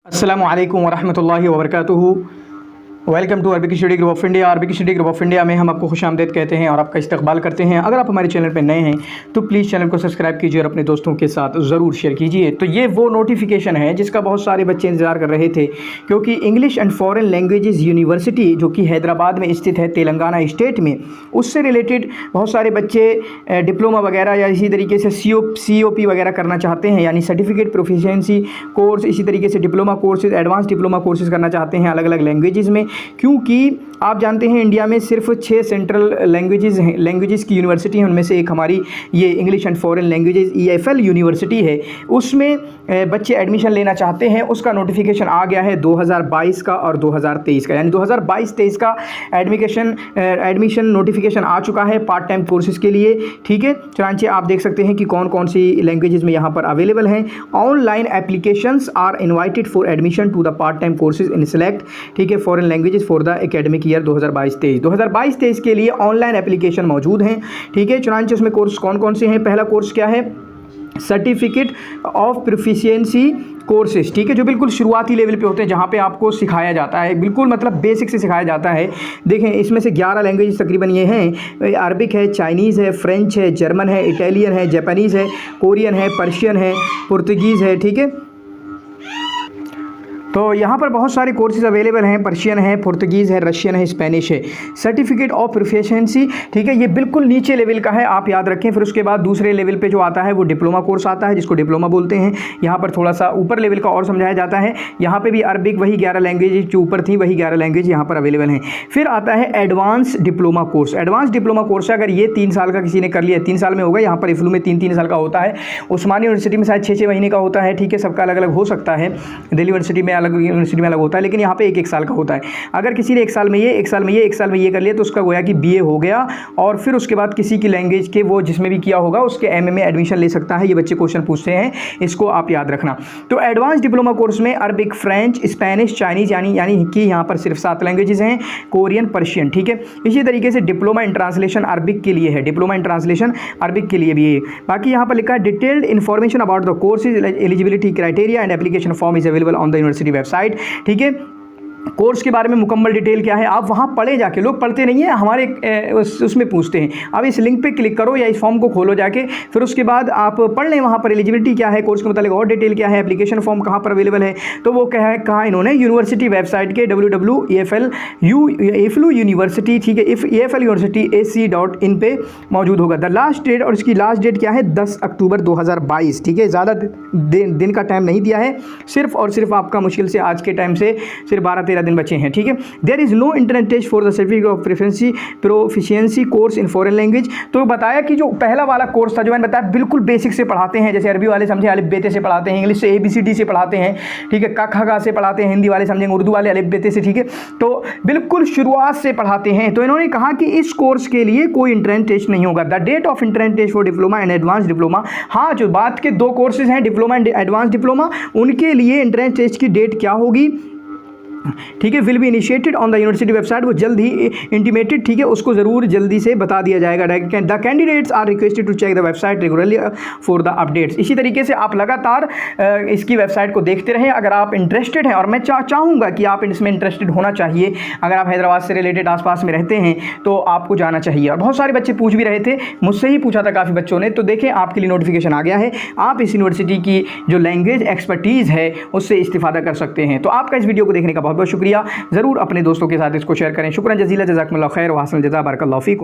अस्सलामु अलैकुम वरहमतुल्लाहि वबरकातुहू। Welcome to Arabic study group of India. Arabic study group of India में हम आपको खुशामदीद कहते हैं और आपका इस्तकबाल करते हैं। अगर आप हमारे चैनल पर नए हैं तो प्लीज़ चैनल को सब्सक्राइब कीजिए और अपने दोस्तों के साथ ज़रूर शेयर कीजिए। तो ये वो नोटिफिकेशन है जिसका बहुत सारे बच्चे इंतज़ार कर रहे थे, क्योंकि English and foreign languages university जो कि हैदराबाद में स्थित है तेलंगाना स्टेट में, उससे रिलेटेड बहुत सारे बच्चे डिप्लोमा वगैरह या इसी तरीके से COP वगैरह करना चाहते हैं, यानी सर्टिफिकेट प्रोफिशिएंसी कोर्स, इसी तरीके से diploma courses, advance diploma courses करना चाहते हैं अलग अलग लैंग्वेजेस में। क्योंकि आप जानते हैं इंडिया में सिर्फ 6 सेंट्रल लैंग्वेजेस की यूनिवर्सिटी हैं, उनमें से एक हमारी ये English and foreign languages EFL university है। उसमें बच्चे एडमिशन लेना चाहते हैं, उसका नोटिफिकेशन आ गया है 2022 का और 2023 का, यानी 2022-23 का एडमिशन नोटिफिकेशन आ चुका है पार्ट टाइम कोर्सेज़ के लिए। ठीक है, चुनांचे आप देख सकते हैं कि कौन कौन सी लैंग्वेजेस में यहाँ पर अवेलेबल हैं। Online applications are invited for admission to the part time courses in select, ठीक है, foreign languages for the academic year 2022-23 के लिए ऑनलाइन एप्लीकेशन मौजूद हैं। ठीक है, चुनांचे उसमें कोर्स कौन कौन से हैं। पहला कोर्स क्या है, सर्टिफिकेट ऑफ प्रोफिशिएंसी कोर्सेज, ठीक है, जो बिल्कुल शुरुआती लेवल पे होते हैं, जहाँ पे आपको सिखाया जाता है, बिल्कुल मतलब बेसिक से सिखाया जाता है। देखें इसमें से 11 लैंग्वेज तकरीबन ये हैं, अरबिक है, चाइनीज़ है, फ्रेंच है, जर्मन है, इटालियन है, जापानीज़ है, कोरियन है, पर्शियन है, पुर्तगीज़ है। ठीक है, तो यहाँ पर बहुत सारे कोर्सेज अवेलेबल हैं, पर्शियन है, पुर्तगीज़ है, रशियन है, स्पेनिश है। सर्टिफिकेट ऑफ प्रोफिशिएंसी, ठीक है, ये बिल्कुल नीचे लेवल का है, आप याद रखें। फिर उसके बाद दूसरे लेवल पे जो आता है वो डिप्लोमा कोर्स आता है, जिसको डिप्लोमा बोलते हैं। यहाँ पर थोड़ा सा ऊपर लेवल का और समझाया जाता है। यहाँ पे भी अरबिक वही 11 लैंग्वेज जो ऊपर थी, वही 11 लैंग्वेज यहाँ पर अवेलेबल हैं। फिर आता है advance diploma course. Advance diploma course है, अगर ये 3 साल का किसी ने कर लिया, 3 साल में होगा। यहाँ पर इफ्लू में 3-3 साल का होता है, उस्मानी यूनिवर्सिटी में शायद 6-6 महीने का होता है। ठीक है, सबका अलग अलग हो सकता है, दिल्ली यूनिवर्सिटी में अलग, यूनिवर्सिटी में होता है, लेकिन यहाँ पे 1-1 साल का होता है। अगर किसी ने 1 साल में ये, 1 साल में ये, 1 साल में ये कर लिया तो उसका गोया कि BA हो गया, और फिर उसके बाद किसी की लैंग्वेज के वो जिसमें भी किया होगा उसके MA में एडमिशन ले सकता है। ये बच्चे क्वेश्चन पूछते हैं, इसको आप याद रखना। तो एडवांस डिप्लोमा कोर्स में अरबिक, फ्रेंच, स्पेनिश, चाइनीज़ यानी कि यहाँ पर सिर्फ 7 लैंग्वेजेस हैं, कोरियन, पर्शियन। ठीक है, इसी तरीके से डिप्लोमा इन ट्रांसलेशन अरबिक के लिए है, डिप्लोमा इन ट्रांसलेशन अरबिक के लिए भी है। बाकी यहाँ पर लिखा है detailed information about the courses, eligibility criteria and application form is available on the university website. ठीक है, कोर्स के बारे में मुकम्मल डिटेल क्या है आप वहाँ पढ़े जाके, लोग पढ़ते नहीं है, हमारे उसमें पूछते हैं। अब इस लिंक पे क्लिक करो या इस फॉर्म को खोलो जाके, फिर उसके बाद आप पढ़ लें वहाँ पर एलिजिबिलिटी क्या है, कोर्स के मतलब और डिटेल क्या है, एप्लीकेशन फॉर्म कहाँ पर अवेलेबल है। तो वो क्या है, कहा इन्होंने यूनिवर्सिटी वेबसाइट के www.eflu यूनिवर्सिटी, ठीक है, EFL यूनिवर्सिटी AC.in पे मौजूद होगा। द लास्ट डेट, और इसकी लास्ट डेट क्या है, 10 अक्टूबर 2022। ठीक है, ज़्यादा दिन का टाइम नहीं दिया है, सिर्फ और सिर्फ आपका मुश्किल से आज के टाइम से सिर्फ 12-13 दिन बचे हैं। ठीक है, there is no internet test for the certificate of proficiency course in foreign language. तो बताया कि जो पहला वाला कोर्स था, जो मैंने बताया बिल्कुल बेसिक से पढ़ाते हैं, जैसे अरबी वाले समझे अलिफ बेते से पढ़ाते हैं, इंग्लिश से ABCD से पढ़ाते हैं, ठीक है, क ख ग से पढ़ाते हैं, हिंदी वाले समझेंगे उर्दू वाले अलिफ बेते से। ठीक है, तो बिल्कुल शुरुआत से पढ़ाते हैं। तो इन्होंने कहा कि इस कोर्स के लिए कोई इंटरनेट टेस्ट नहीं होगा। The date of internet test for diploma and advance diploma, हाँ, जो बात के 2 कोर्सेज हैं, डिप्लोमा एंड एडवांस डिप्लोमा, उनके लिए इंटरनेट टेस्ट की डेट क्या होगी, ठीक है, will be initiated on the university website, वो जल्द ही इंटीमेटेड, ठीक है, उसको ज़रूर जल्दी से बता दिया जाएगा। The candidates are requested to check the website regularly for the updates. इसी तरीके से आप लगातार इसकी वेबसाइट को देखते रहें अगर आप इंटरेस्टेड हैं, और मैं चाहूँगा कि आप इसमें इंटरेस्टेड होना चाहिए। अगर आप हैदराबाद से रिलेटेड आसपास में रहते हैं तो आपको जाना चाहिए। और बहुत सारे बच्चे पूछ भी रहे थे, मुझसे ही पूछा था काफ़ी बच्चों ने। तो देखें आपके लिए नोटिफिकेशन आ गया है, आप इस यूनिवर्सिटी की जो लैंग्वेज एक्सपर्टीज़ है उससे इस्तिफादा कर सकते हैं। तो आपका इस वीडियो को देखने का बहुत बहुत शुक्रिया। ज़रूर अपने दोस्तों के साथ इसको शेयर करें। शुक्रान जज़ीला, जज़ाकमुल्लाह खैर व हसन जज़ा, बारकल्लाहु फ़ीकुम।